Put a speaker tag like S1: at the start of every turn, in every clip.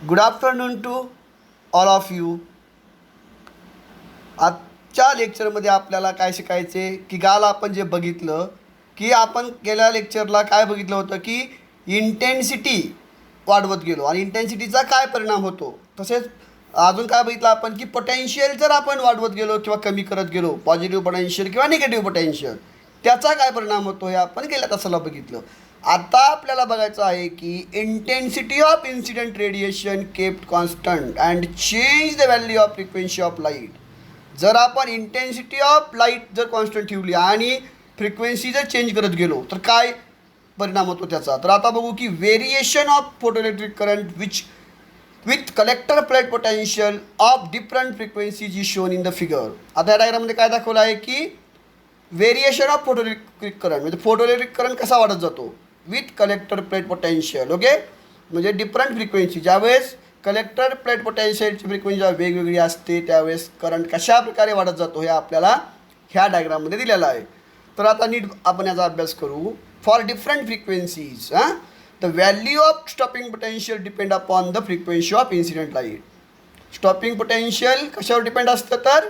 S1: Good afternoon to all of you. आजच्या लेक्चरमध्ये आपल्याला काय शिकायचे की काल आपण जे बघितलं की आपण गेल्या लेक्चरला काय बघितलं होतं की इंटेन्सिटी वाढवत गेलो आणि इंटेन्सिटीचा काय परिणाम होतो. तसेच अजून काय बघितलं आपण की पोटेन्शियल जर आपण वाढवत गेलो किंवा कमी करत गेलो, पॉझिटिव्ह पोटेन्शियल किंवा निगेटिव्ह पोटेन्शियल, त्याचा काय परिणाम होतो हे आपण गेल्या तासाला बघितलं. आता आपल्याला बघायचं आहे की intensity of incident radiation kept constant and change the value of frequency of light. जर आपण इंटेन्सिटी ऑफ लाईट जर कॉन्स्टंट ठेवली आणि फ्रिक्वेन्सी जर चेंज करत गेलो तर काय परिणाम होतो त्याचा. तर आता बघू की variation of photoelectric current with collector plate potential of different frequencies is shown in the figure. आता या डायग्राममध्ये काय दाखवलं आहे की व्हेरिएशन ऑफ फोटोइलेक्ट्रिक करंट म्हणजे फोटोइलेक्ट्रिक करंट कसा वाढत जातो with collector plate potential. Okay, म्हणजे डिफरंट फ्रिक्वेन्सी ज्यावेळेस कलेक्टर प्लेट पोटेन्शियलची फ्रिक्वेन्सी जेव्हा वेगवेगळी असते त्यावेळेस करंट कशा प्रकारे वाढत जातो हे आपल्याला ह्या डायग्राममध्ये दिलेलं आहे. तर आता नीट आपण याचा अभ्यास करू. For different frequencies the value of stopping potential depend upon the frequency of incident light. Stopping potential कशावर डिपेंड असतं तर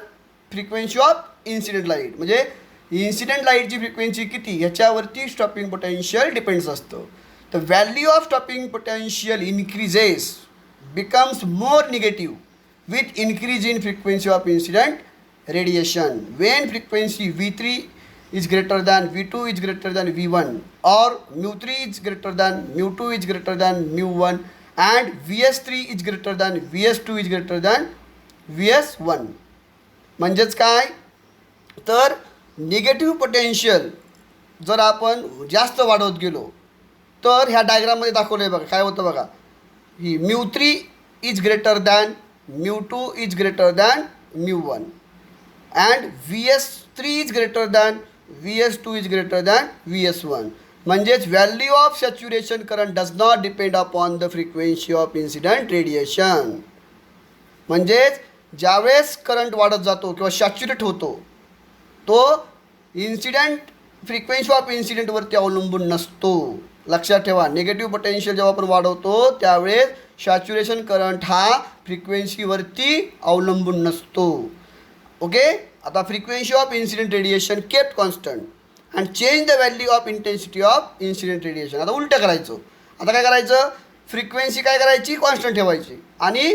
S1: फ्रिक्वेन्सी ऑफ इन्सिडेंट लाईट, म्हणजे इन्सिडेंट लाईटची फ्रिक्वेन्सी किती ह्याच्यावरती स्टॉपिंग पोटेन्शियल डिपेंड्स असतं. The value of stopping potential increases becomes more negative with increase in frequency of incident radiation. When frequency V3 is greater than V2 is greater than V1 or mu3 is greater than mu2 is greater than mu1 and Vs3 is greater than Vs2 is greater than Vs1. म्हणजेच काय तर negative potential जर आपण जास्त वाढवत गेलो तर ह्या डायग्राममध्ये दाखवलं आहे बघा काय होतं बघा. ही mu3 is greater than mu2 is greater than mu1 and Vs3 is greater than Vs2 is greater than Vs1. म्हणजेच value of saturation current does not depend upon the frequency of incident radiation. म्हणजेच ज्यावेळेस current वाढत जातो किंवा saturate होतो तो incident frequency of इन्सिडेंटवरती अवलंबून नसतो. लक्षात ठेवा, निगेटिव्ह पोटेन्शियल जेव्हा आपण वाढवतो त्यावेळेस सॅच्युरेशन करंट हा फ्रिक्वेन्सीवरती अवलंबून नसतो. ओके, आता frequency of incident radiation kept constant and change the value of intensity of incident radiation. आता उलटं करायचं. आता काय करायचं, फ्रिक्वेन्सी काय करायची कॉन्स्टंट ठेवायची आणि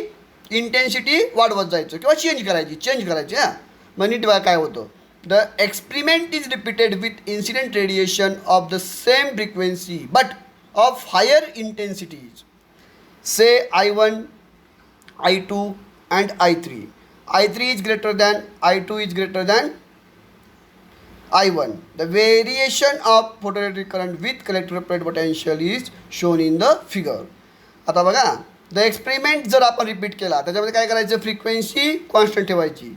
S1: इंटेन्सिटी वाढवत जायचं किंवा चेंज करायची हां. मग नीट बघा काय होतं. The experiment is repeated with incident radiation of the same frequency but of higher intensities. Say I1, I2 and I3. I3 is greater than I2 is greater than I1. The variation of photoelectric current with collector plate potential is shown in the figure. आता बघा, the experiment जर आपण repeat केला त्याच्यामध्ये काय करायचं, frequency constant ठेवायची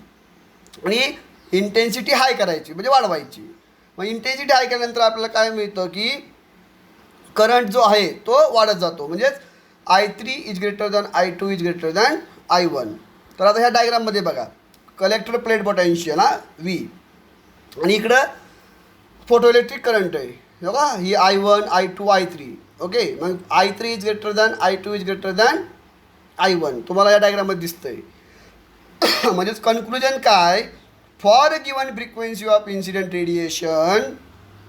S1: आणि इंटेन्सिटी हाय करायची म्हणजे वाढवायची. मग इंटेन्सिटी हाय केल्यानंतर आपल्याला काय मिळतं की करंट जो आहे तो वाढत जातो. म्हणजेच I3 is greater than I2 is greater than I1. तर आता ह्या डायग्राममध्ये बघा कलेक्टर प्लेट पोटेन्शियल V आणि इकडं फोटोइलेक्ट्रिक करंट आहे बघा, ही I1 I2 I3. ओके, मग I3 is greater than I2 is greater than I1 तुम्हाला या डायग्राममध्ये दिसतंय. म्हणजेच कन्क्लुजन काय, for a given frequency of incident radiation,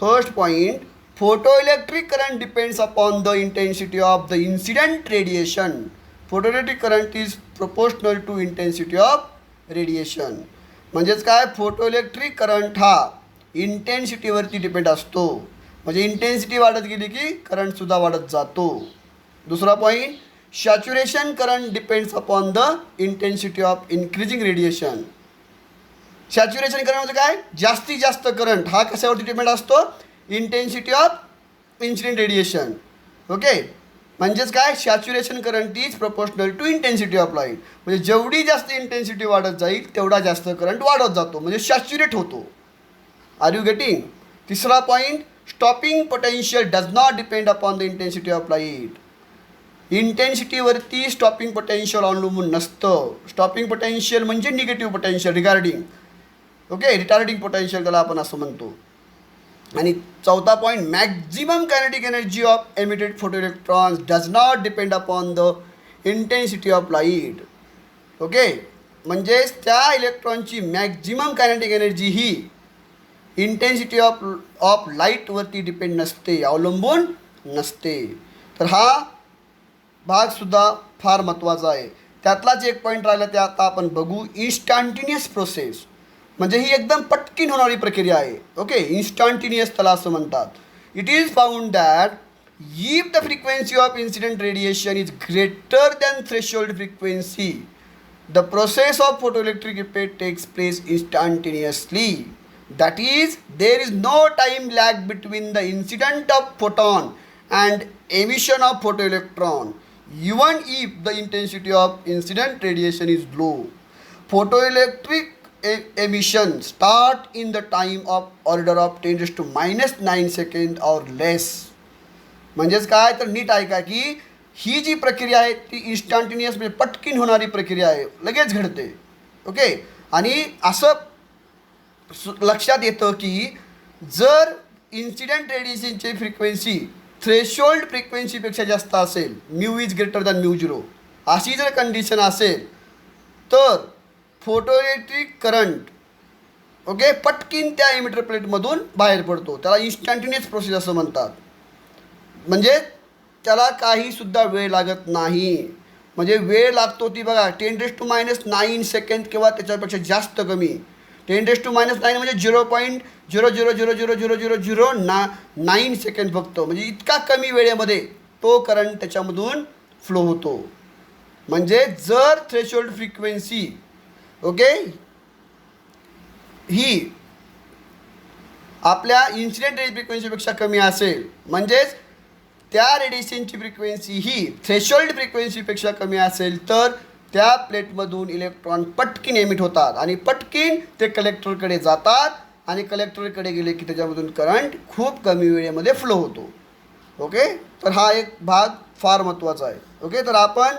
S1: first point, photoelectric current depends upon the intensity of the incident radiation. Photoelectric current is proportional to intensity of radiation. म्हणजेच काय, photoelectric current हा इंटेन्सिटीवरती depend असतो. म्हणजे intensity वाढत गेली की करंटसुद्धा वाढत जातो. दुसरा point, saturation current depends upon the intensity of increasing radiation. Saturation current म्हणजे काय, जास्तीत जास्त करंट हा कशावरती डिपेंड असतो, intensity of incident radiation. Okay, म्हणजेच काय, saturation current is proportional to intensity of light. म्हणजे जेवढी जास्त इंटेन्सिटी वाढत जाईल तेवढा जास्त करंट वाढत जातो म्हणजे सॅच्युरेट होतो. Are you getting. तिसरा point, stopping potential does not depend upon the intensity of light. इंटेन्सिटीवरती स्टॉपिंग पोटेन्शियल अवलंबून नसतं. स्टॉपिंग पोटेन्शियल म्हणजे negative potential regarding. Okay, retarding potential त्याला आपण असं म्हणतो. आणि चौथा point, maximum kinetic energy of emitted photo electrons does not depend upon the intensity of light. Okay, म्हणजेच त्या इलेक्ट्रॉनची मॅक्झिमम कायनेटिक एनर्जी ही इंटेन्सिटी ऑफ लाईटवरती डिपेंड नसते, अवलंबून नसते. तर हा भागसुद्धा फार महत्त्वाचा आहे. त्यातलाच एक पॉईंट राहिला ते आता आपण बघू. इन्स्टंटेनियस प्रोसेस म्हणजे ही एकदम पटकीन होणारी प्रक्रिया आहे. ओके, इन्स्टंटेनियस त्याला असं म्हणतात. It is found that if the frequency of incident radiation is greater than threshold frequency, the process of photoelectric effect takes place instantaneously. That is, there is no time lag between the incident of photon and emission of photoelectron, even if the intensity of incident radiation is low. Photoelectric emission start in the time of order of 10⁻⁹ second or less. म्हणजेच काय तर नीट ऐका की ही जी प्रक्रिया आहे ती instantaneous म्हणजे पटकीन होणारी प्रक्रिया आहे, लगेच घडते. ओके, आणि असं लक्षात येतं की जर इन्सिडेंट रेडिएशनची फ्रिक्वेन्सी थ्रेशोल्ड फ्रिक्वेन्सीपेक्षा जास्त असेल, mu is greater than mu 0, अशी जर कंडिशन असेल तर फोटोइलेक्ट्रिक करंट ओके पटकीन त्या इमिटर प्लेटमधून बाहेर पडतो. त्याला इन्स्टंटेनियस प्रोसेस असं म्हणतात. म्हणजे त्याला काहीसुद्धा वेळ लागत नाही. म्हणजे वेळ लागतो ती बघा 10⁻⁹ सेकंद किंवा त्याच्यापेक्षा जास्त कमी. 10⁻⁹ म्हणजे 0.0000009 सेकंद फक्त. म्हणजे इतका कमी वेळेमध्ये तो करंट त्याच्यामधून फ्लो होतो. म्हणजे जर थ्रेशोल्ड फ्रिक्वेन्सी ओके ही आपल्या इन्सिडेंट रेडिएशन फ्रिक्वेन्सीपेक्षा कमी असेल, म्हणजेच त्या रेडिएशनची फ्रिक्वेन्सी ही थ्रेशोल्ड फ्रिक्वेन्सीपेक्षा कमी असेल, तर त्या प्लेटमधून इलेक्ट्रॉन पटकीन एमिट होतात आणि पटकीन ते कलेक्टरकडे जातात आणि कलेक्टरकडे गेले की त्याच्यामधून करंट खूप कमी वेळेमध्ये फ्लो होतो. ओके, तर हा एक भाग फार महत्त्वाचा आहे. ओके, तर आपण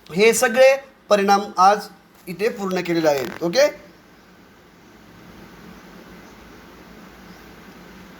S1: हे सगळे परिणाम आज इथे पूर्ण केलेले आहेत. ओके.